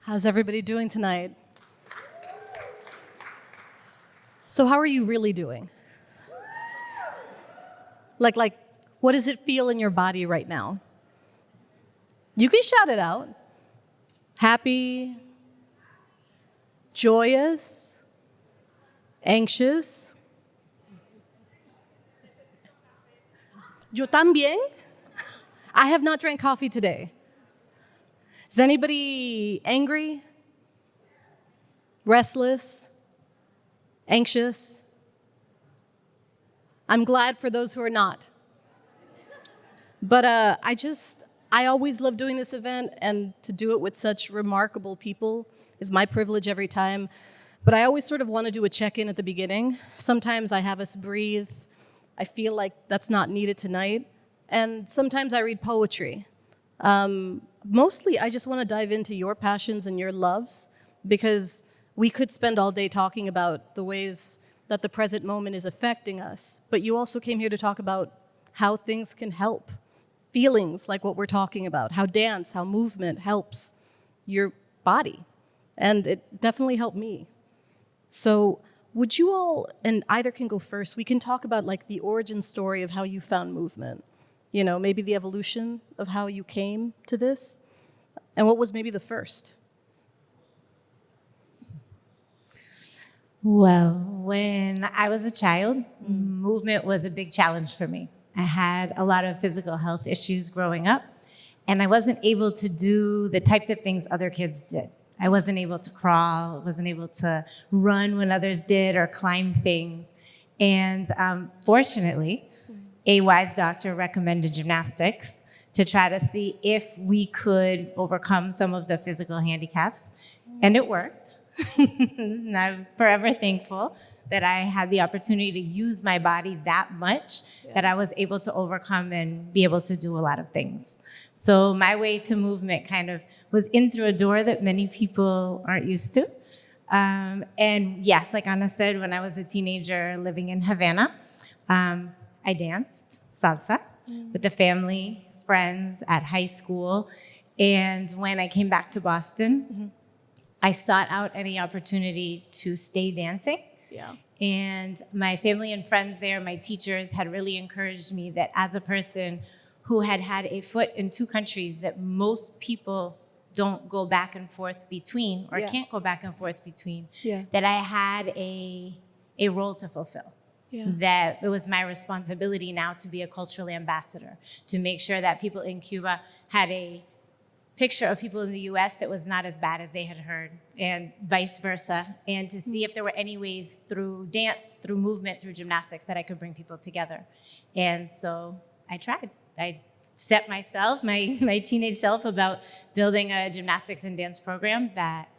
How's everybody doing tonight? So how are you really doing? Like, what does it feel in your body right now? You can shout it out. Happy, joyous, anxious. Yo también. I have not drank coffee today. Is anybody angry? Restless? Anxious? I'm glad for those who are not. But I always love doing this event, and to do it with such remarkable people is my privilege every time. But I always sort of want to do a check-in at the beginning. Sometimes I have us breathe. I feel like that's not needed tonight. And sometimes I read poetry. Mostly, I just want to dive into your passions and your loves, because we could spend all day talking about the ways that the present moment is affecting us. But you also came here to talk about how things can help. Feelings like what we're talking about, how dance, how movement helps your body. And it definitely helped me. So would you all, and either can go first, we can talk about like the origin story of how you found movement. You know, maybe the evolution of how you came to this. And what was maybe the first? Well, when I was a child, movement was a big challenge for me. I had a lot of physical health issues growing up, and I wasn't able to do the types of things other kids did. I wasn't able to crawl, wasn't able to run when others did, or climb things. And fortunately, a wise doctor recommended gymnastics to try to see if we could overcome some of the physical handicaps, and it worked. And I'm forever thankful that I had the opportunity to use my body that much that I was able to overcome and be able to do a lot of things. So my way to movement kind of was in through a door that many people aren't used to. And yes, like Ana said, when I was a teenager living in Havana, I danced salsa with the family, friends at high school. And when I came back to Boston, I sought out any opportunity to stay dancing. Yeah. And my family and friends there, my teachers, had really encouraged me that as a person who had had a foot in two countries that most people don't go back and forth between, or can't go back and forth between, that I had a role to fulfill. That it was my responsibility now to be a cultural ambassador, to make sure that people in Cuba had a picture of people in the US that was not as bad as they had heard, and vice versa, and to see if there were any ways through dance, through movement, through gymnastics that I could bring people together. And so I tried. I set myself, my teenage self, about building a gymnastics and dance program that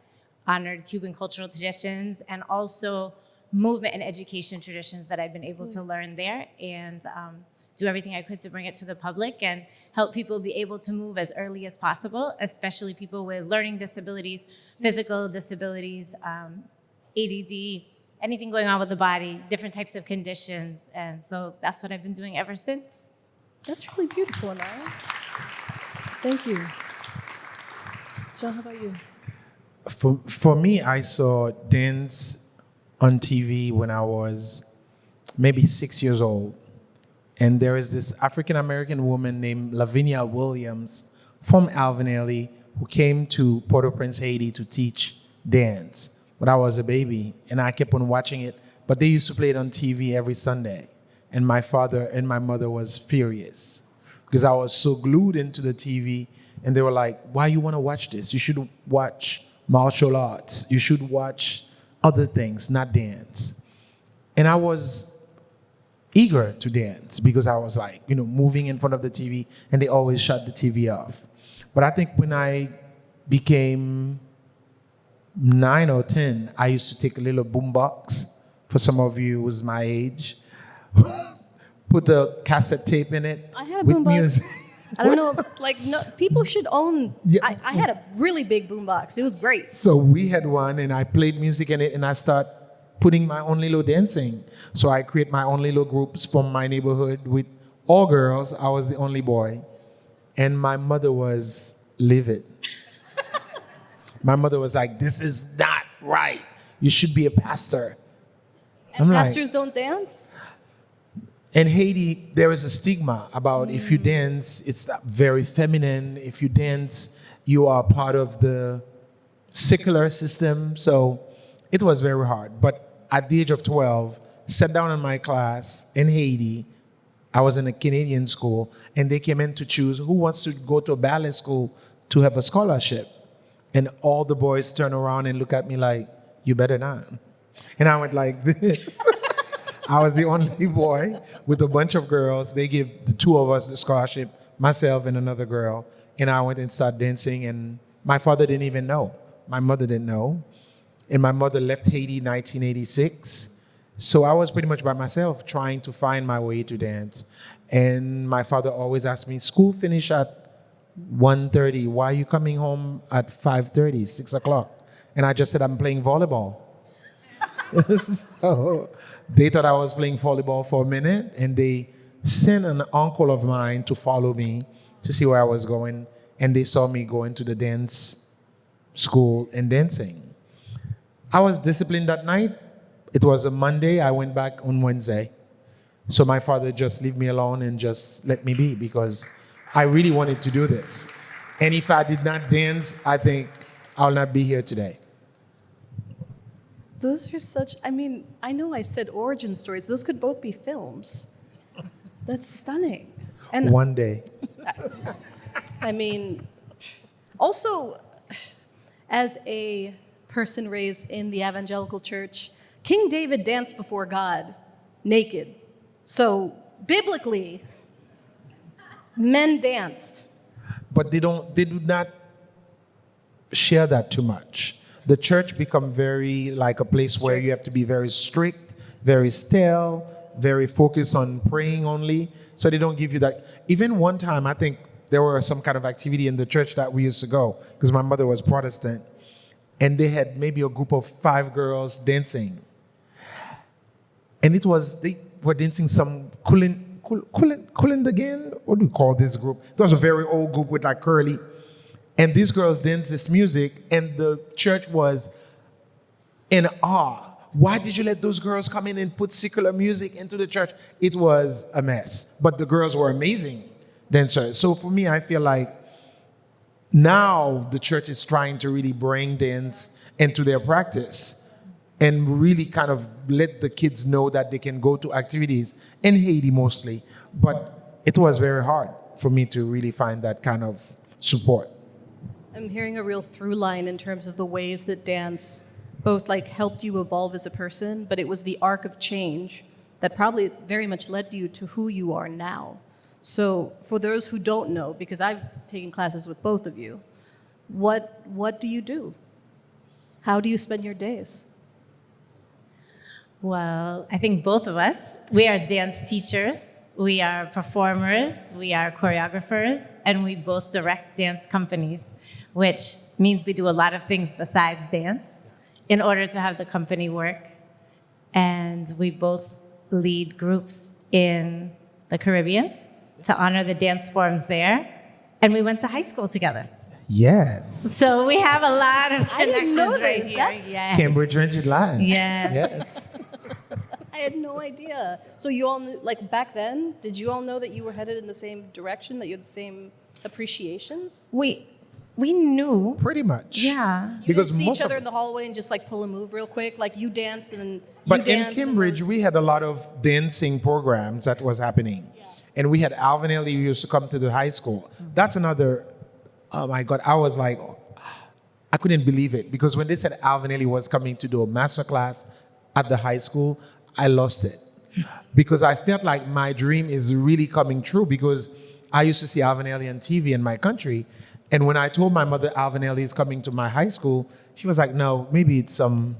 honored Cuban cultural traditions and also movement and education traditions that I'd been able to learn there, and do everything I could to bring it to the public and help people be able to move as early as possible, especially people with learning disabilities, physical disabilities, ADD, anything going on with the body, different types of conditions. And so that's what I've been doing ever since. That's really beautiful, Anaya. Thank you. John, how about you? For me, I saw dance on TV when I was maybe 6 years old. And there is this African-American woman named Lavinia Williams from Alvin Ailey who came to Port-au-Prince, Haiti to teach dance when I was a baby. And I kept on watching it. But they used to play it on TV every Sunday. And my father and my mother was furious because I was so glued into the TV. And they were like, why you want to watch this? You should watch martial arts. You should watch other things, not dance. And I was eager to dance because I was like, moving in front of the TV, and they always shut the TV off. But I think when I became 9 or 10, I used to take a little boombox, for some of you who's my age, put the cassette tape in it. I had a with boombox. music. I don't know, people should own, I had a really big boombox. It was great. So we had one, and I played music in it, and I started putting my own little dancing. So I create my own little groups from my neighborhood with all girls. I was the only boy. And my mother was livid. My mother was like, this is not right. You should be a pastor. And I'm like- pastors don't dance? In Haiti, there is a stigma about if you dance, it's very feminine. If you dance, you are part of the secular system. So it was very hard. But at the age of 12, sat down in my class in Haiti. I was in a Canadian school, and they came in to choose who wants to go to a ballet school to have a scholarship. And all the boys turned around and looked at me like, you better not. And I went like this. I was the only boy with a bunch of girls. They gave the two of us the scholarship, myself and another girl. And I went and started dancing, and my father didn't even know. My mother didn't know. And my mother left Haiti in 1986. So I was pretty much by myself trying to find my way to dance. And my father always asked me, school finish at 1:30. Why are you coming home at 5:30, 6 o'clock? And I just said, I'm playing volleyball. So they thought I was playing volleyball for a minute, and they sent an uncle of mine to follow me to see where I was going. And they saw me going to the dance school and dancing. I was disciplined that night. It was a Monday. I went back on Wednesday. So my father just leave me alone and just let me be, because I really wanted to do this. And if I did not dance, I think I'll not be here today. Those are such, I mean, I know I said origin stories. Those could both be films. That's stunning. And One day. I mean, also, as a person raised in the evangelical church, King David danced before God naked. So biblically, men danced. But they do not share that too much. The church become very like a place where you have to be very strict, very still, very focused on praying only. So they don't give you that. Even one time, I think there were some kind of activity in the church that we used to go, because my mother was Protestant, and they had maybe a group of 5 girls dancing. And they were dancing some Kulin again? What do we call this group? It was a very old group with like curly. And these girls danced this music, and the church was in awe. Why did you let those girls come in and put secular music into the church? It was a mess. But the girls were amazing dancers. So for me, I feel like now the church is trying to really bring dance into their practice and really kind of let the kids know that they can go to activities in Haiti mostly. But it was very hard for me to really find that kind of support. I'm hearing a real through line in terms of the ways that dance both like helped you evolve as a person, but it was the arc of change that probably very much led you to who you are now. So for those who don't know, because I've taken classes with both of you, what do you do? How do you spend your days? Well, I think both of us, we are dance teachers, we are performers, we are choreographers, and we both direct dance companies, which means we do a lot of things besides dance in order to have the company work. And we both lead groups in the Caribbean to honor the dance forms there. And we went to high school together. Yes. So we have a lot of I didn't connections know right this. here. That's- Yes. Cambridge Rigid Line. Yes. Yes. I had no idea. So you all knew, like back then, did you all know that you were headed in the same direction, that you had the same appreciations? We knew. Pretty much. Yeah. You Because didn't see most each other of- in the hallway and just like pull a move real quick? Like you danced and then you But in danced and Cambridge, those- we had a lot of dancing programs that was happening. Yeah. And we had Alvin Ailey who used to come to the high school. That's another, oh my God, I was like, I couldn't believe it. Because when they said Alvin Ailey was coming to do a master class at the high school, I lost it. Because I felt like my dream is really coming true, because I used to see Alvin Ailey on TV in my country. And when I told my mother Alvin Ailey is coming to my high school, she was like, no, maybe it's some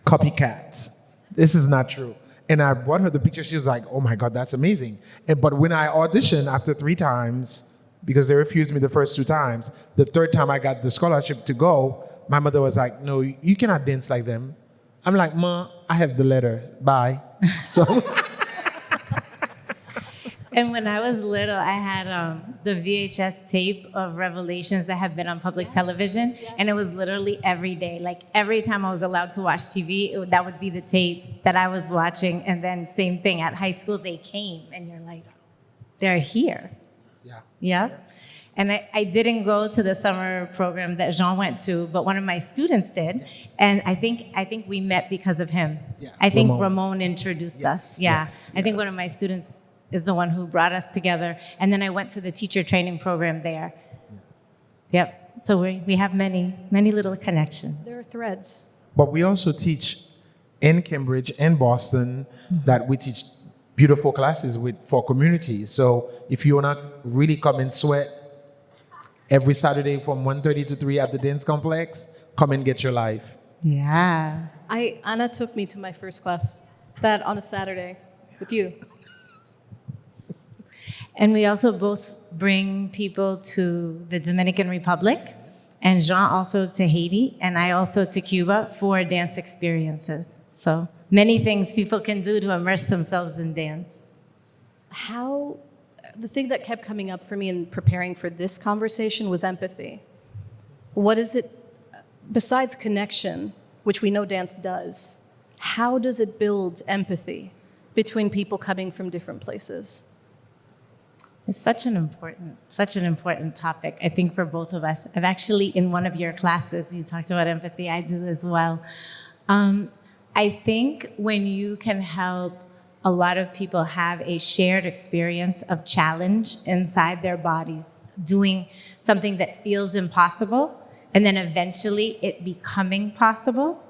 copycats. This is not true. And I brought her the picture. She was like, oh my God, that's amazing. But when I auditioned after 3 times, because they refused me the first 2 times, the 3rd time I got the scholarship to go, my mother was like, no, you cannot dance like them. I'm like, Ma, I have the letter. Bye. So And when I was little, I had the VHS tape of Revelations that had been on public television, and it was literally every day. Like every time I was allowed to watch TV, that would be the tape that I was watching. And then same thing at high school, they came, and you're like, they're here. Yeah. Yeah. And I didn't go to the summer program that Jean went to, but one of my students did. Yes. And I think we met because of him. Yeah. I think Ramon introduced us. Yeah. Yes. I think one of my students is the one who brought us together. And then I went to the teacher training program there. Yep. So we have many little connections. There are threads. But we also teach in Cambridge and Boston that we teach beautiful classes for communities. So if you want to really come and sweat every Saturday from 1:30 to 3 at the dance complex, come and get your life. Yeah. Anna took me to my first class that on a Saturday with you. And we also both bring people to the Dominican Republic, and Jean also to Haiti, and I also to Cuba for dance experiences. So many things people can do to immerse themselves in dance. The thing that kept coming up for me in preparing for this conversation was empathy. What is it, besides connection, which we know dance does, how does it build empathy between people coming from different places? It's such an important topic, I think, for both of us. I've actually, in one of your classes, you talked about empathy. I do as well. I think when you can help a lot of people have a shared experience of challenge inside their bodies, doing something that feels impossible, and then eventually it becoming possible,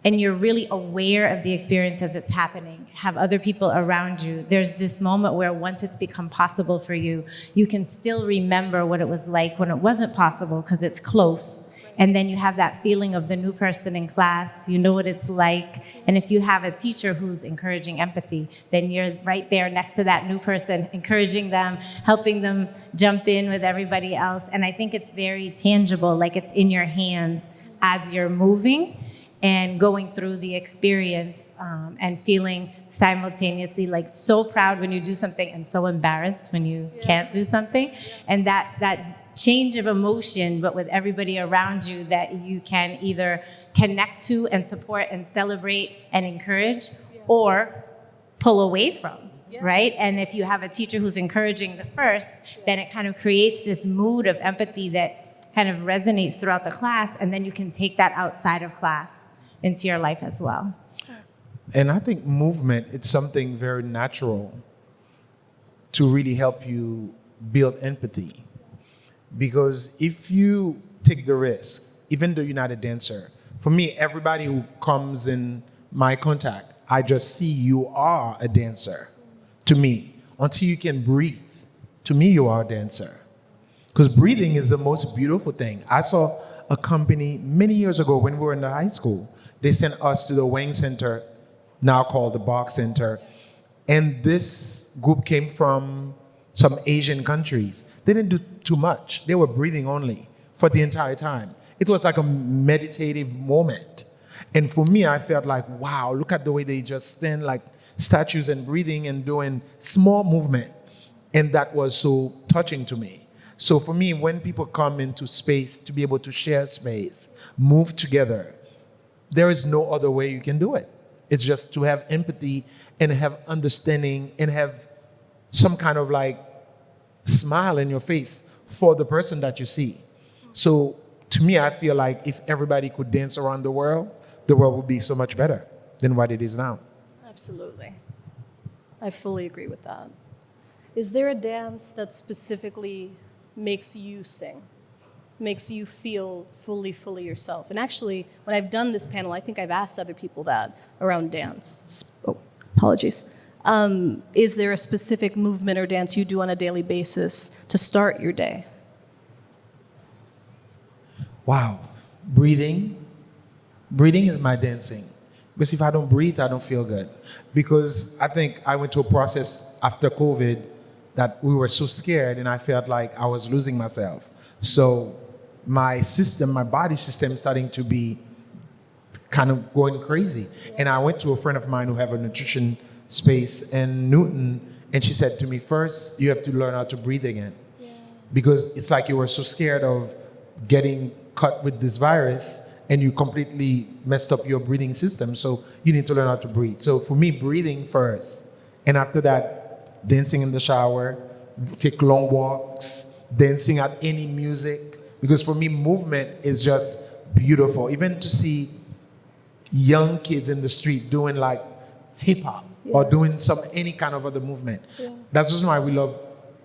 and you're really aware of the experience as it's happening, have other people around you, there's this moment where once it's become possible for you, you can still remember what it was like when it wasn't possible because it's close. And then you have that feeling of the new person in class, you know what it's like. And if you have a teacher who's encouraging empathy, then you're right there next to that new person, encouraging them, helping them jump in with everybody else. And I think it's very tangible, like it's in your hands as you're moving and going through the experience and feeling simultaneously like so proud when you do something and so embarrassed when you can't do something. And that change of emotion, but with everybody around you that you can either connect to and support and celebrate and encourage or pull away from, right? And if you have a teacher who's encouraging the first, then it kind of creates this mood of empathy that kind of resonates throughout the class, and then you can take that outside of class into your life as well. And I think movement, it's something very natural to really help you build empathy. Because if you take the risk, even though you're not a dancer, for me, everybody who comes in my contact, I just see you are a dancer to me. Until you can breathe, to me, you are a dancer. Because breathing is the most beautiful thing. I saw a company many years ago when we were in the high school. They sent us to the Wang Center, now called the Bach Center. And this group came from some Asian countries. They didn't do too much. They were breathing only for the entire time. It was like a meditative moment. And for me, I felt like, wow, look at the way they just stand like statues and breathing and doing small movement. And that was so touching to me. So for me, when people come into space to be able to share space, move together, there is no other way you can do it. It's just to have empathy and have understanding and have some kind of like smile in your face for the person that you see. So to me, I feel like if everybody could dance around the world would be so much better than what it is now. Absolutely. I fully agree with that. Is there a dance that specifically makes you sing, makes you feel fully yourself? And actually, when I've done this panel, I think I've asked other people that around dance. Oh, apologies. Is there a specific movement or dance you do on a daily basis to start your day? Wow. Breathing. Breathing is my dancing. Because if I don't breathe, I don't feel good. Because I think I went to a process after COVID that we were so scared and I felt like I was losing myself. So my system, my body system starting to be kind of going crazy. And I went to a friend of mine who have a nutrition space in Newton, And she said to me, first, you have to learn how to breathe again. Because it's like you were so scared of getting cut with this virus and you completely messed up your breathing system. So you need to learn how to breathe. So for me, breathing first. And after that, dancing in the shower, take long walks, dancing at any music. Because for me, movement is just beautiful. Even to see young kids in the street doing like hip hop or doing any kind of other movement. That's just why we love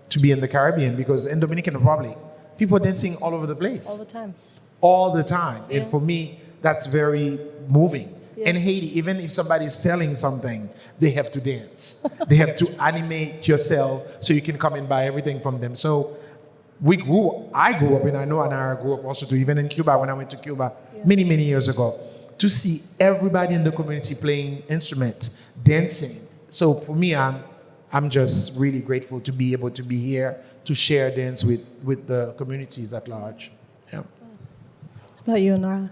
to be in the Caribbean, because in Dominican Republic, people are dancing all over the place. All the time. All the time. And for me, that's very moving. In Haiti, even if somebody's selling something, they have to dance. They have to animate yourself so you can come and buy everything from them. So I grew up, and I know Anara grew up also too, even in Cuba, when I went to Cuba many, many years ago, to see everybody in the community playing instruments, dancing. So for me, I'm just really grateful to be able to be here to share dance with the communities at large. Yeah. How about you, Nora?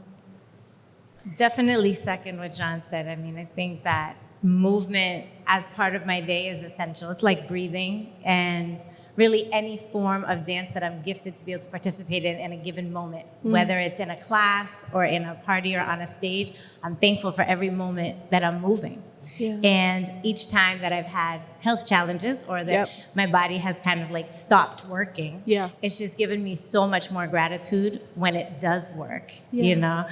Definitely second what John said. I mean, I think that movement as part of my day is essential. It's like breathing, and really any form of dance that I'm gifted to be able to participate in a given moment, whether it's in a class or in a party or on a stage, I'm thankful for every moment that I'm moving. And each time that I've had health challenges or that my body has kind of like stopped working, it's just given me so much more gratitude when it does work, you know?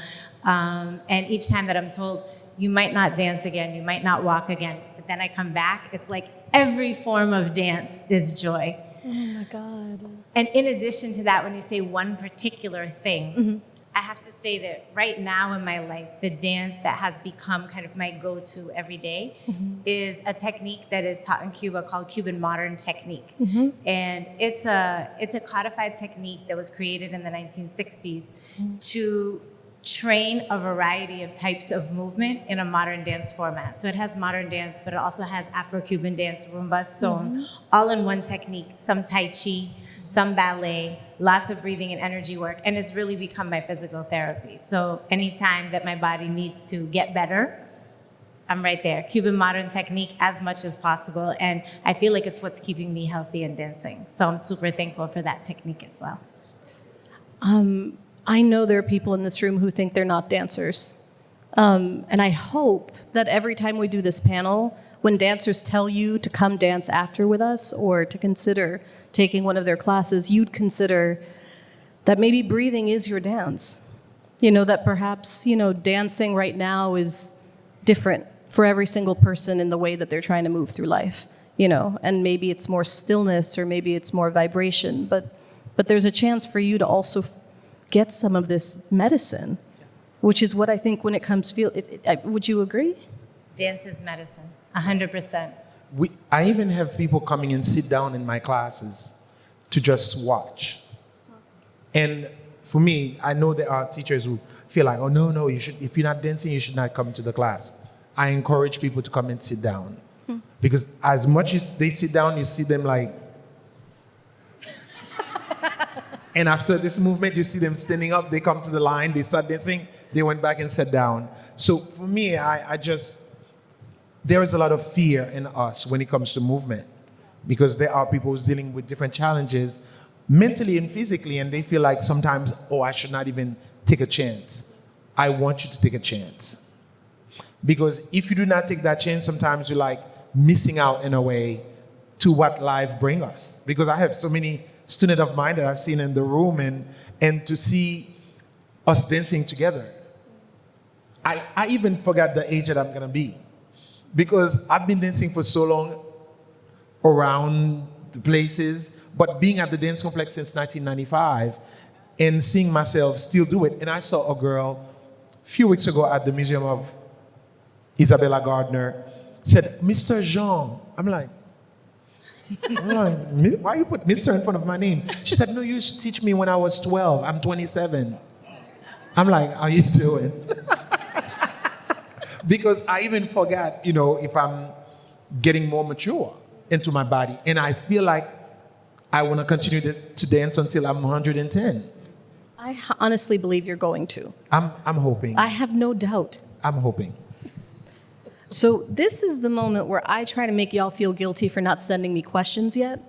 And each time that I'm told, you might not dance again, you might not walk again, but then I come back, it's like every form of dance is joy. Oh my God. And in addition to that, when you say one particular thing, I have to say that right now in my life, the dance that has become kind of my go-to every day is a technique that is taught in Cuba called Cuban modern technique. And it's a codified technique that was created in the 1960s to train a variety of types of movement in a modern dance format. So it has modern dance, but it also has Afro-Cuban dance, rumba, son, all in one technique, some Tai Chi, some ballet, lots of breathing and energy work, and it's really become my physical therapy. So anytime that my body needs to get better, I'm right there. Cuban modern technique as much as possible, and I feel like it's what's keeping me healthy and dancing. So I'm super thankful for that technique as well. I know there are people in this room who think they're not dancers. And I hope that every time we do this panel, when dancers tell you to come dance after with us or to consider taking one of their classes, you'd consider that maybe breathing is your dance. You know, that perhaps, you know, dancing right now is different for every single person in the way that they're trying to move through life, you know, and maybe it's more stillness or maybe it's more vibration, but there's a chance for you to also get some of this medicine, which is what I think when it comes would you agree? Dance is medicine, 100%. I even have people coming and sit down in my classes to just watch. And for me, I know there are teachers who feel like, oh, no, you should, if you're not dancing, you should not come to the class. I encourage people to come and sit down. Because as much as they sit down, you see them like, and after this movement, you see them standing up, they come to the line, they start dancing, they went back and sat down. So for me, there is a lot of fear in us when it comes to movement, because there are people dealing with different challenges mentally and physically, and they feel like sometimes, oh, I should not even take a chance. I want you to take a chance. Because if you do not take that chance, sometimes you're like missing out in a way to what life brings us. Because I have so many students of mine that I've seen in the room, and to see us dancing together. I even forgot the age that I'm gonna be. Because I've been dancing for so long around the places, but being at the dance complex since 1995 and seeing myself still do it. And I saw a girl a few weeks ago at the Museum of Isabella Gardner said, Mr. Jean. I'm like, why you put Mr. in front of my name? She said, no, you used to teach me when I was 12. I'm 27. I'm like, how you doing? Because I even forgot, you know, if I'm getting more mature into my body. And I feel like I want to continue to dance until I'm 110. I honestly believe you're going to. I'm hoping. I have no doubt. I'm hoping. So this is the moment where I try to make y'all feel guilty for not sending me questions yet.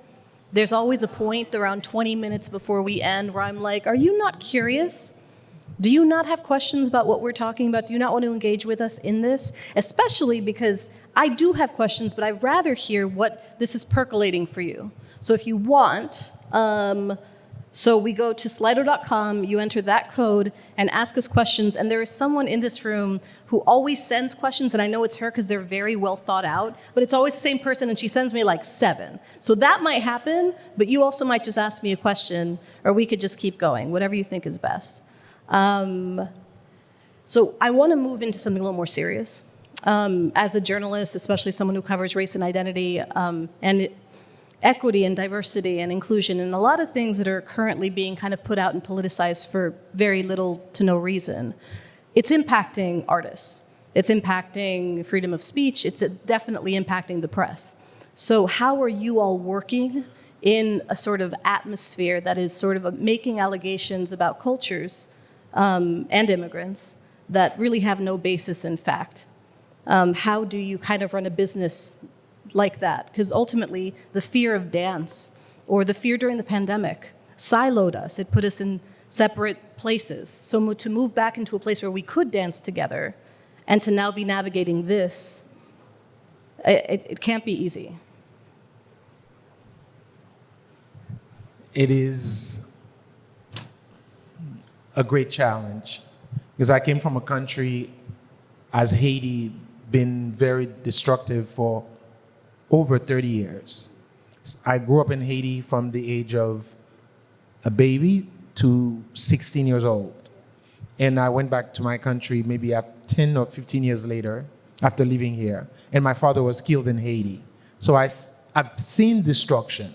There's always a point around 20 minutes before we end where I'm like, are you not curious? Do you not have questions about what we're talking about? Do you not want to engage with us in this? Especially because I do have questions, but I'd rather hear what this is percolating for you. So if you want, so we go to slido.com, you enter that code and ask us questions, and there is someone in this room who always sends questions, and I know it's her because they're very well thought out, but it's always the same person, and she sends me like 7. So that might happen, but you also might just ask me a question, or we could just keep going, whatever you think is best. So I want to move into something a little more serious. As a journalist, especially someone who covers race and identity, and equity and diversity and inclusion, and a lot of things that are currently being kind of put out and politicized for very little to no reason. It's impacting artists. It's impacting freedom of speech. It's definitely impacting the press. So how are you all working in a sort of atmosphere that is sort of making allegations about cultures and immigrants that really have no basis in fact? How do you kind of run a business like that? Because ultimately, the fear of dance or the fear during the pandemic siloed us. It put us in separate places. So to move back into a place where we could dance together and to now be navigating this, it can't be easy. It is a great challenge because I came from a country as Haiti been very destructive for over 30 years. I grew up in Haiti from the age of a baby to 16 years old. And I went back to my country maybe 10 or 15 years later after living here. And my father was killed in Haiti. So I've seen destruction.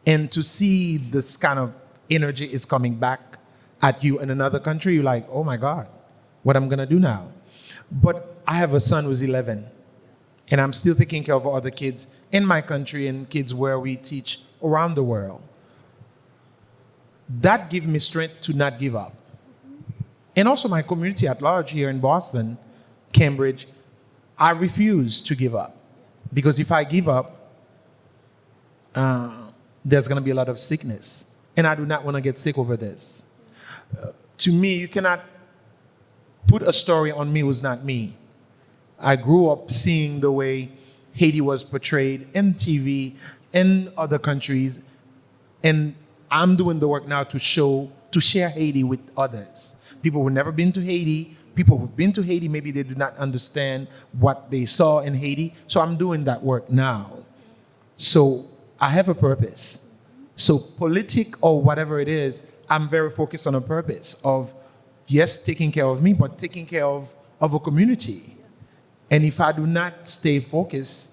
And to see this kind of energy is coming back at you in another country, you're like, oh my God, what am I gonna do now? But I have a son who's 11. And I'm still taking care of other kids in my country and kids where we teach around the world. That gives me strength to not give up. And also my community at large here in Boston, Cambridge, I refuse to give up. Because if I give up, there's going to be a lot of sickness. And I do not want to get sick over this. To me, you cannot put a story on me who's not me. I grew up seeing the way Haiti was portrayed in TV, in other countries, and I'm doing the work now to share Haiti with others. People who've never been to Haiti, people who've been to Haiti, maybe they do not understand what they saw in Haiti, so I'm doing that work now. So I have a purpose. So politic or whatever it is, I'm very focused on a purpose of, yes, taking care of me, but taking care of a community. And if I do not stay focused,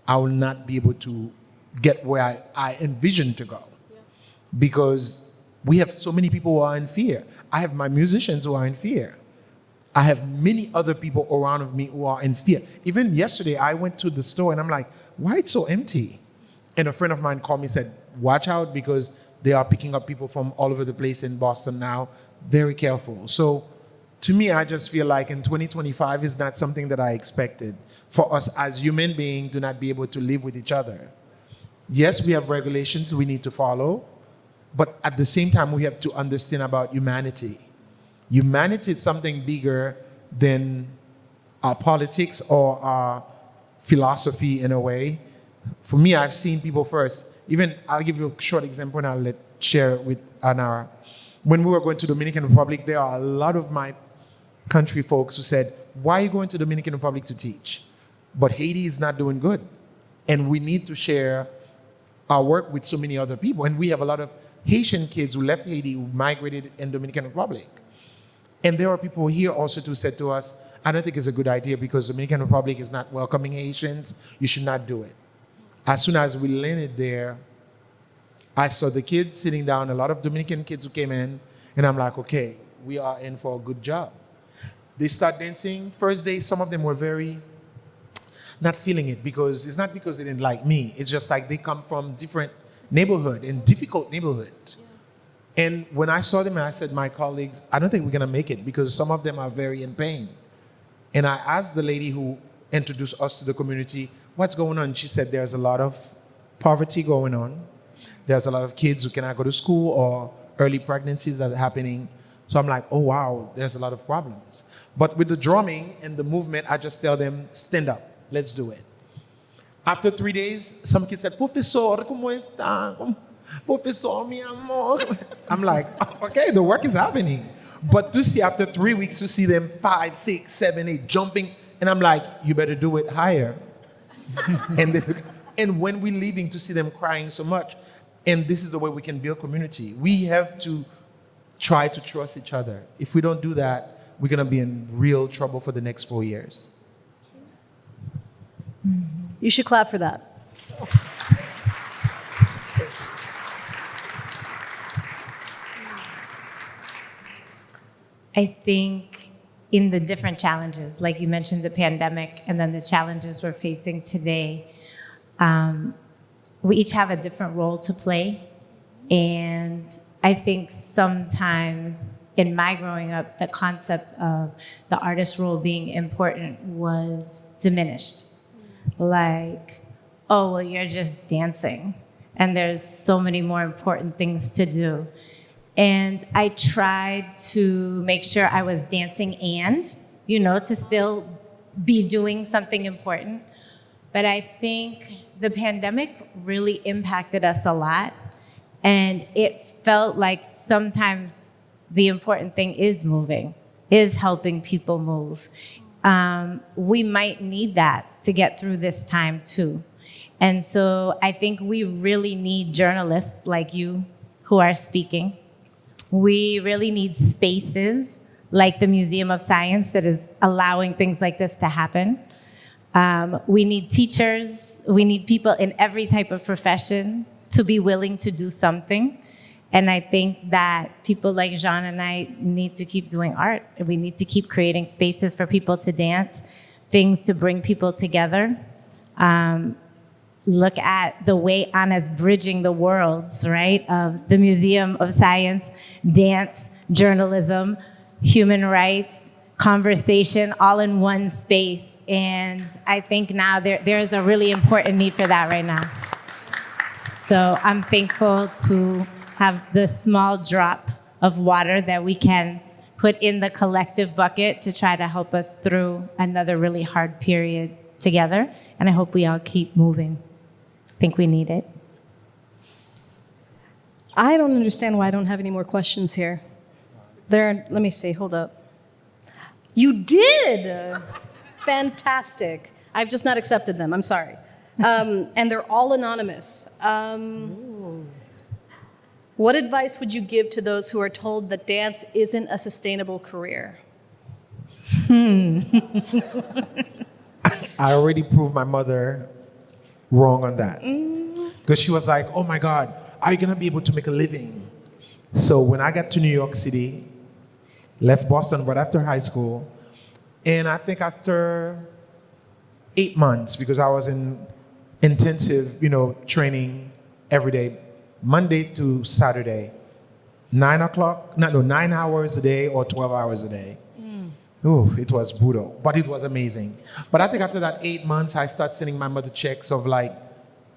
I will not be able to get where I envision to go. Yeah. Because we have so many people who are in fear. I have my musicians who are in fear. I have many other people around of me who are in fear. Even yesterday, I went to the store and I'm like, why it's so empty? And a friend of mine called me and said, watch out because they are picking up people from all over the place in Boston now. Very careful. So to me, I just feel like in 2025 is not something that I expected for us as human beings to not be able to live with each other. Yes, we have regulations we need to follow, but at the same time, we have to understand about humanity. Humanity is something bigger than our politics or our philosophy in a way. For me, I've seen people first. Even, I'll give you a short example and I'll share it with Anara. When we were going to Dominican Republic, there are a lot of my country folks who said, why are you going to Dominican Republic to teach? But Haiti is not doing good. And we need to share our work with so many other people. And we have a lot of Haitian kids who left Haiti, who migrated in Dominican Republic. And there are people here also who said to us, I don't think it's a good idea because Dominican Republic is not welcoming Haitians. You should not do it. As soon as we landed there, I saw the kids sitting down, a lot of Dominican kids who came in, and I'm like, okay, we are in for a good job. They start dancing. First day, some of them were very not feeling it because it's not because they didn't like me. It's just like they come from different neighborhood and difficult neighborhoods. Yeah. And when I saw them, I said, my colleagues, I don't think we're going to make it because some of them are very in pain. And I asked the lady who introduced us to the community, what's going on? She said there's a lot of poverty going on. There's a lot of kids who cannot go to school or early pregnancies that are happening. So I'm like, oh wow, there's a lot of problems. But with the drumming and the movement, I just tell them, stand up, let's do it. After 3 days, some kids said, Professor, ¿cómo está? Professor, mi amor. I'm like, okay, the work is happening. But to see after 3 weeks, to see them 5, 6, 7, 8 jumping, and I'm like, you better do it higher. and when we're leaving, to see them crying so much, and this is the way we can build community. We have to try to trust each other. If we don't do that, we're gonna be in real trouble for the next 4 years. You should clap for that. I think in the different challenges, like you mentioned the pandemic and then the challenges we're facing today, we each have a different role to play. And I think sometimes in my growing up, the concept of the artist role being important was diminished. Like, oh, well, you're just dancing, and there's so many more important things to do. And I tried to make sure I was dancing and, to still be doing something important. But I think the pandemic really impacted us a lot. And it felt like sometimes the important thing is moving, is helping people move. We might need that to get through this time too. And so I think we really need journalists like you who are speaking. We really need spaces like the Museum of Science that is allowing things like this to happen. We need teachers. We need people in every type of profession to be willing to do something. And I think that people like Jean and I need to keep doing art. We need to keep creating spaces for people to dance, things to bring people together. Look at the way Anna's bridging the worlds, right? Of the Museum of Science, dance, journalism, human rights, conversation, all in one space. And I think now there's a really important need for that right now. So I'm thankful to have the small drop of water that we can put in the collective bucket to try to help us through another really hard period together. And I hope we all keep moving. I think we need it. I don't understand why I don't have any more questions here. Let me see, hold up. You did! Fantastic. I've just not accepted them, I'm sorry. And they're all anonymous. What advice would you give to those who are told that dance isn't a sustainable career? I already proved my mother wrong on that. Because she was like, oh my God, are you gonna be able to make a living? So when I got to New York City, left Boston right after high school, and I think after 8 months, because I was in intensive, training every day, Monday to Saturday, 9 hours a day or 12 hours a day. Oh, it was brutal, but it was amazing. But I think after that 8 months, I started sending my mother checks of like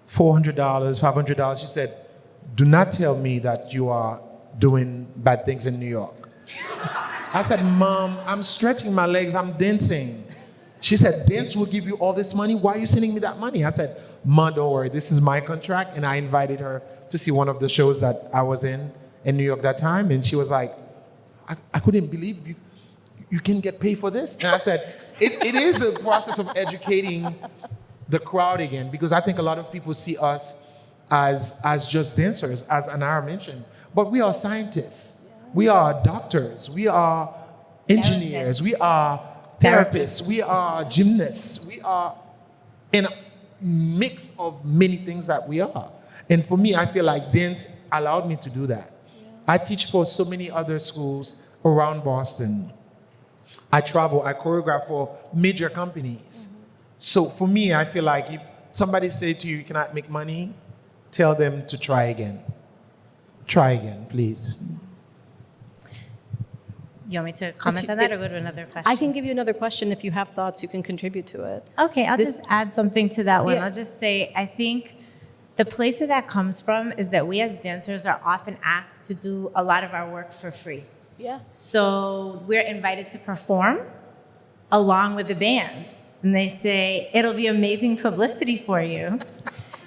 $400, $500. She said, do not tell me that you are doing bad things in New York. I said, Mom, I'm stretching my legs, I'm dancing. She said, dance will give you all this money? Why are you sending me that money? I said, Ma, don't worry, this is my contract. And I invited her to see one of the shows that I was in New York that time. And she was like, I couldn't believe you can get paid for this? And I said, it is a process of educating the crowd again, because I think a lot of people see us as just dancers, as Anara mentioned, but we are scientists. We are doctors. We are engineers. We are therapists. We are gymnasts. We are in a mix of many things that we are. And for me, I feel like dance allowed me to do that. I teach for so many other schools around Boston. I travel, I choreograph for major companies. So for me, I feel like if somebody say to you, you cannot make money, tell them to try again. Try again, please. You want me to comment on that or go to another question? I can give you another question. If you have thoughts, you can contribute to it. Okay, I'll just add something to that one. Yeah. I'll just say, I think the place where that comes from is that we as dancers are often asked to do a lot of our work for free. Yeah. So we're invited to perform along with the band. And they say, it'll be amazing publicity for you.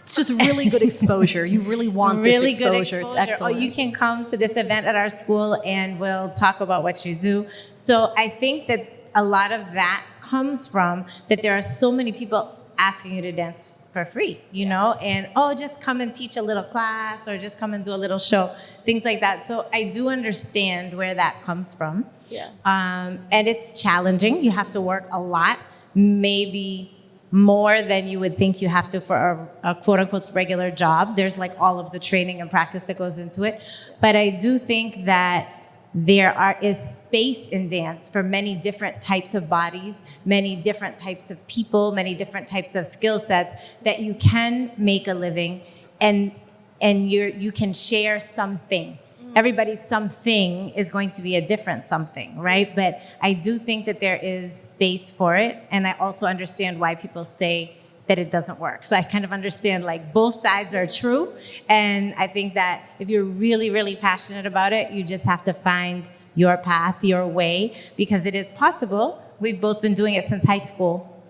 It's just really good exposure. You really want this Really exposure. good It's exposure. excellent. Oh, you can come to this event at our school and we'll talk about what you do. So I think that a lot of that comes from that there are so many people asking you to dance for free, you know, and just come and teach a little class or just come and do a little show, things like that. So I do understand where that comes from. Yeah. And it's challenging. You have to work a lot, maybe more than you would think you have to for a quote unquote regular job. There's like all of the training and practice that goes into it. But I do think that there is space in dance for many different types of bodies, many different types of people, many different types of skill sets that you can make a living and you can share something. Everybody's something is going to be a different something, right? But I do think that there is space for it, and I also understand why people say that it doesn't work. So I kind of understand like both sides are true, and I think that if you're really, really passionate about it, you just have to find your path, your way, because it is possible. We've both been doing it since high school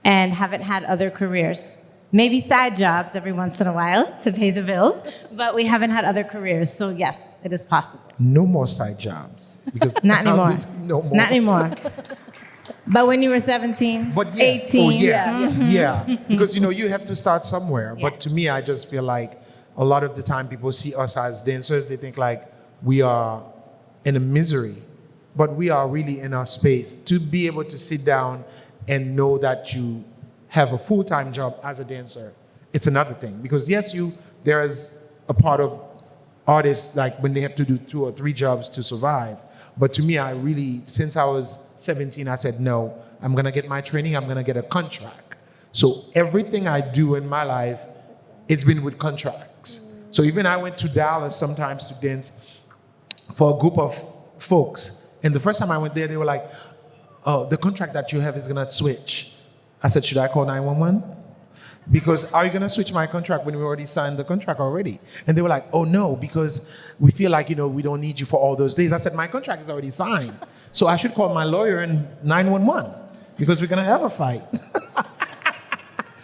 and haven't had other careers. Maybe side jobs every once in a while to pay the bills, but we haven't had other careers. So yes, it is possible. No more side jobs. Because Not anymore. No more. Not anymore. But when you were 17, But yes. 18. Oh, yes. Yeah. Because, you have to start somewhere. But Yes. to me, I just feel like a lot of the time people see us as dancers, they think like we are in a misery. But we are really in our space. To be able to sit down and know that you have a full-time job as a dancer, it's another thing. Because yes, there is a part of artists like when they have to do 2 or 3 jobs to survive. But to me, since I was 17, I said, no, I'm gonna get my training, I'm gonna get a contract. So everything I do in my life, it's been with contracts. So even I went to Dallas sometimes to dance for a group of folks. And the first time I went there, they were like, oh, the contract that you have is gonna switch. I said, should I call 911? Because are you going to switch my contract when we already signed the contract already? And they were like, oh no, because we feel like, we don't need you for all those days. I said, my contract is already signed. So I should call my lawyer and 911 because we're going to have a fight.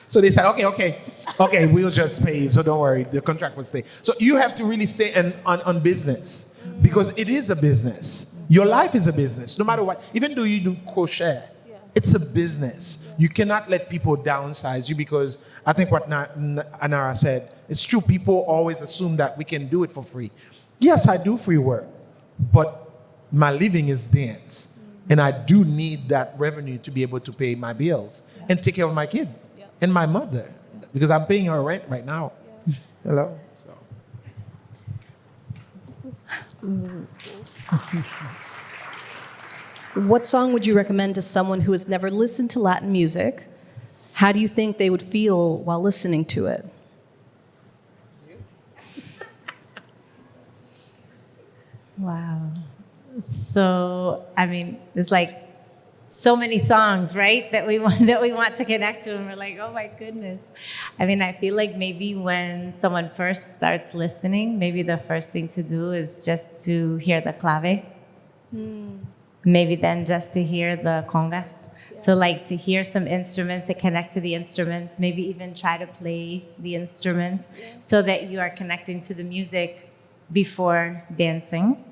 So they said, okay, we'll just pay you. So don't worry, the contract will stay. So you have to really stay on business because it is a business. Your life is a business, no matter what. Even though you do crochet, it's a business. You cannot let people downsize you because I think what Anara said, it's true. People always assume that we can do it for free. Yes, I do free work, but my living is dance. And I do need that revenue to be able to pay my bills and take care of my kid and my mother because I'm paying her rent right now. Hello? So. What song would you recommend to someone who has never listened to Latin music? How do you think they would feel while listening to it? Wow. So, there's like so many songs, right, that we want to connect to, and we're like, oh my goodness. I feel like maybe when someone first starts listening, maybe the first thing to do is just to hear the clave. Maybe then just to hear the congas. So like to hear some instruments that connect to the instruments, maybe even try to play the instruments so that you are connecting to the music before dancing.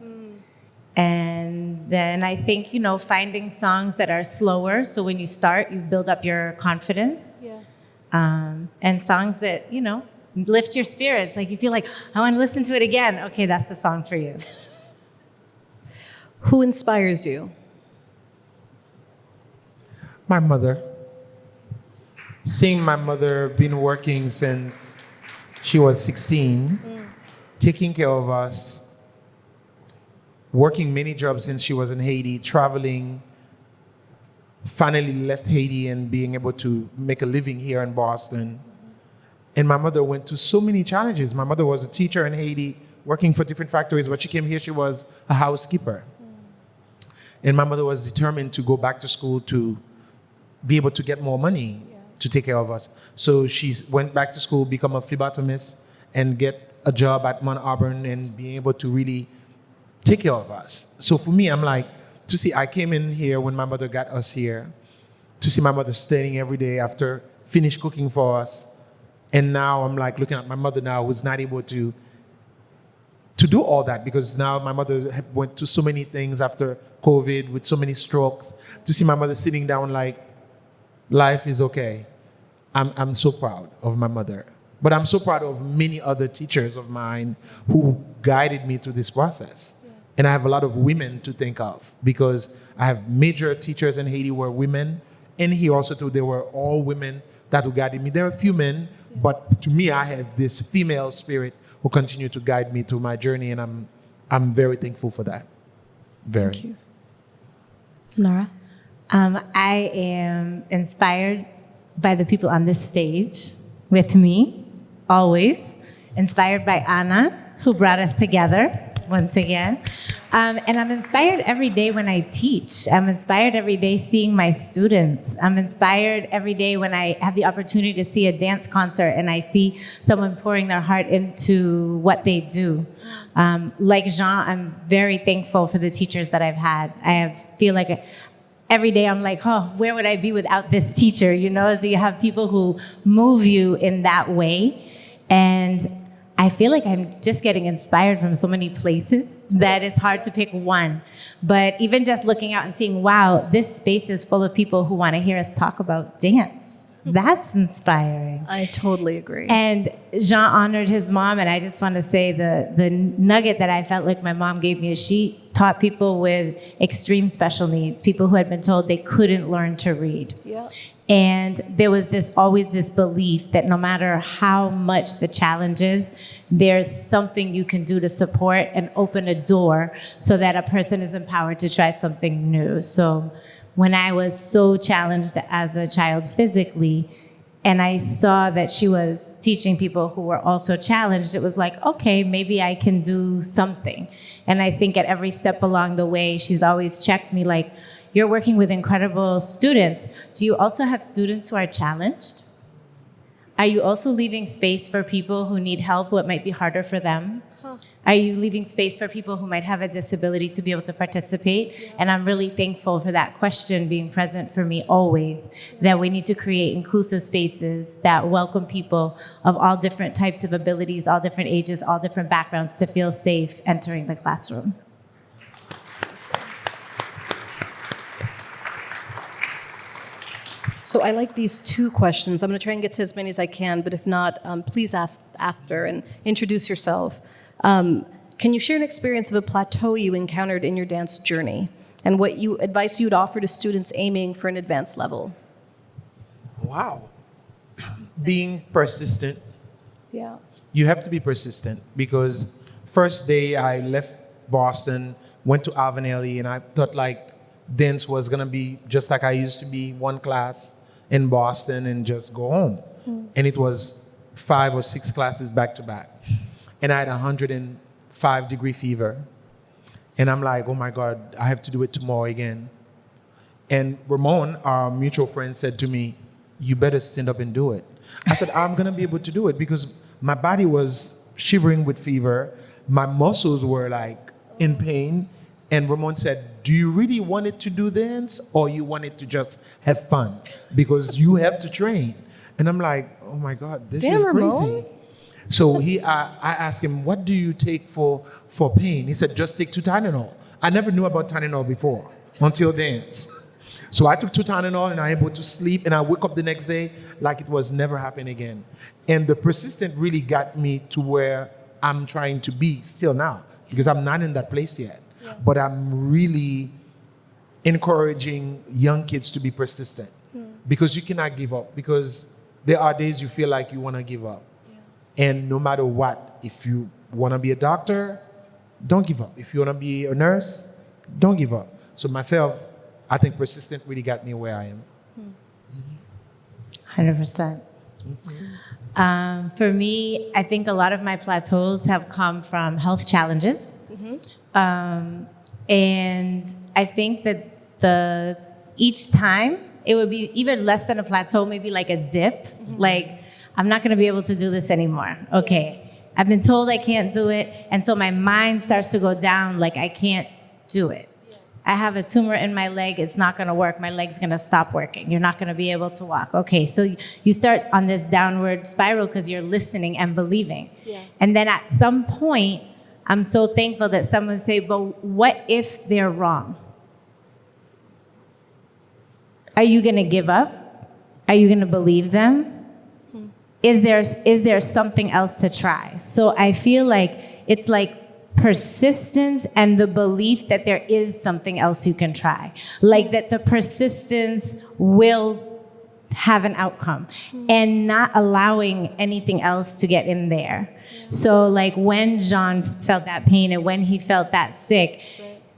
And then I think, finding songs that are slower. So when you start, you build up your confidence. And songs that, lift your spirits. Like you feel like, I want to listen to it again. Okay, that's the song for you. Who inspires you? My mother. Seeing my mother been working since she was 16, taking care of us, working many jobs since she was in Haiti, traveling, finally left Haiti and being able to make a living here in Boston. And my mother went through so many challenges. My mother was a teacher in Haiti, working for different factories, but she came here, she was a housekeeper. And my mother was determined to go back to school to be able to get more money to take care of us. So she went back to school, become a phlebotomist, and get a job at Mount Auburn and being able to really take care of us. So for me, I'm like, to see, I came in here when my mother got us here, to see my mother studying every day after finished cooking for us. And now I'm like looking at my mother now who's not able to do all that, because now my mother went through so many things after COVID with so many strokes. To see my mother sitting down like, life is okay. I'm so proud of my mother. But I'm so proud of many other teachers of mine who guided me through this process. Yeah. And I have a lot of women to think of, because I have major teachers in Haiti who were women. And here also too, they were all women that who guided me. There are a few men, but to me, I have this female spirit who continue to guide me through my journey, and I'm very thankful for that. Very. Thank you. Nora? I am inspired by the people on this stage with me, always. Inspired by Anna, who brought us together once again. And I'm inspired every day when I teach. I'm inspired every day seeing my students. I'm inspired every day when I have the opportunity to see a dance concert and I see someone pouring their heart into what they do. Like Jean, I'm very thankful for the teachers that I've had. Feel like every day I'm like, oh, where would I be without this teacher? You know, so you have people who move you in that way. And I feel like I'm just getting inspired from so many places that it's hard to pick one. But even just looking out and seeing, wow, this space is full of people who want to hear us talk about dance. That's inspiring. I totally agree. And Jean honored his mom, and I just want to say the nugget that I felt like my mom gave me is she taught people with extreme special needs, people who had been told they couldn't learn to read. Yeah. And there was always this belief that no matter how much the challenge is, there's something you can do to support and open a door so that a person is empowered to try something new. So when I was so challenged as a child physically, and I saw that she was teaching people who were also challenged, it was like, okay, maybe I can do something. And I think at every step along the way, she's always checked me like, you're working with incredible students. Do you also have students who are challenged? Are you also leaving space for people who need help, what might be harder for them? Are you leaving space for people who might have a disability to be able to participate? Yeah. And I'm really thankful for that question being present for me always, that we need to create inclusive spaces that welcome people of all different types of abilities, all different ages, all different backgrounds to feel safe entering the classroom. So I like these two questions. I'm going to try and get to as many as I can, but if not, please ask after and introduce yourself. Can you share an experience of a plateau you encountered in your dance journey and what advice you would offer to students aiming for an advanced level? Wow. Being persistent. Yeah. You have to be persistent, because first day I left Boston, went to Alvin Ailey, and I thought like dance was going to be just like I used to be, one class in Boston and just go home. And it was 5 or 6 classes back to back. And I had 105-degree fever. And I'm like, oh my God, I have to do it tomorrow again. And Ramon, our mutual friend, said to me, you better stand up and do it. I said, I'm going to be able to do it, because my body was shivering with fever. My muscles were like in pain. And Ramon said, do you really want it to do dance, or you want it to just have fun? Because you have to train. And I'm like, oh my God, this is crazy. Ramon? So I asked him, what do you take for pain? He said, just take 2 Tylenol. I never knew about Tylenol before until dance. So I took 2 Tylenol and I was able to sleep, and I woke up the next day like it was never happening again. And the persistent really got me to where I'm trying to be still now, because I'm not in that place yet. Yeah. But I'm really encouraging young kids to be persistent, because you cannot give up, because there are days you feel like you want to give up. And no matter what, if you want to be a doctor, don't give up. If you want to be a nurse, don't give up. So myself, I think persistent really got me where I am. 100%. For me, I think a lot of my plateaus have come from health challenges. And I think that each time it would be even less than a plateau, maybe like a dip. Like, I'm not gonna be able to do this anymore. Okay, I've been told I can't do it, and so my mind starts to go down like I can't do it. I have a tumor in my leg, it's not gonna work, my leg's gonna stop working, you're not gonna be able to walk. Okay, so you start on this downward spiral because you're listening and believing. Yeah. And then at some point, I'm so thankful that someone say, but what if they're wrong? Are you gonna give up? Are you gonna believe them? Is there something else to try? So I feel like it's like persistence and the belief that there is something else you can try. Like that the persistence will have an outcome and not allowing anything else to get in there. So like when John felt that pain and when he felt that sick,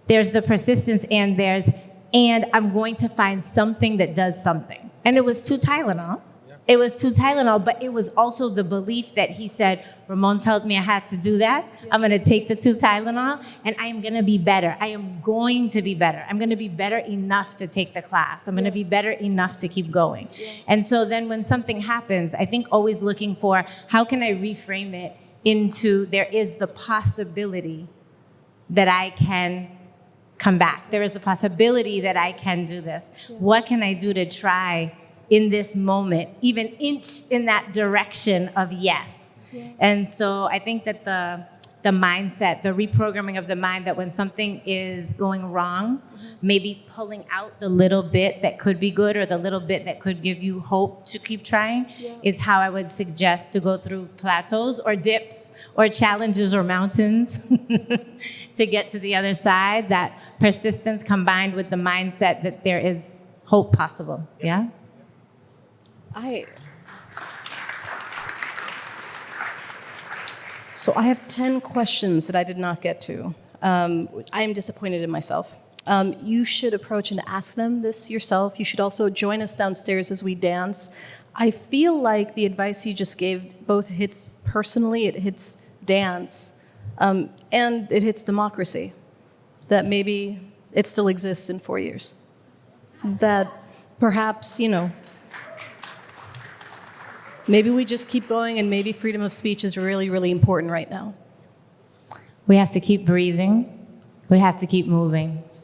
there's the persistence and I'm going to find something that does something. And it was 2 Tylenol. It was 2 Tylenol, but it was also the belief that he said, Ramon told me I had to do that. I'm gonna take the 2 Tylenol and I am gonna be better. I am going to be better. I'm gonna be better enough to take the class. I'm gonna be better enough to keep going. And so then when something happens, I think always looking for how can I reframe it into there is the possibility that I can come back. There is the possibility that I can do this. What can I do to try in this moment, even inch in that direction of yes. And so I think that the mindset, the reprogramming of the mind, that when something is going wrong, maybe pulling out the little bit that could be good or the little bit that could give you hope to keep trying is how I would suggest to go through plateaus or dips or challenges or mountains to get to the other side. That persistence combined with the mindset that there is hope possible, yeah? So I have 10 questions that I did not get to. I am disappointed in myself. You should approach and ask them this yourself. You should also join us downstairs as we dance. I feel like the advice you just gave both hits personally, it hits dance, and it hits democracy. That maybe it still exists in 4 years. That perhaps, maybe we just keep going and maybe freedom of speech is really, really important right now. We have to keep breathing. We have to keep moving.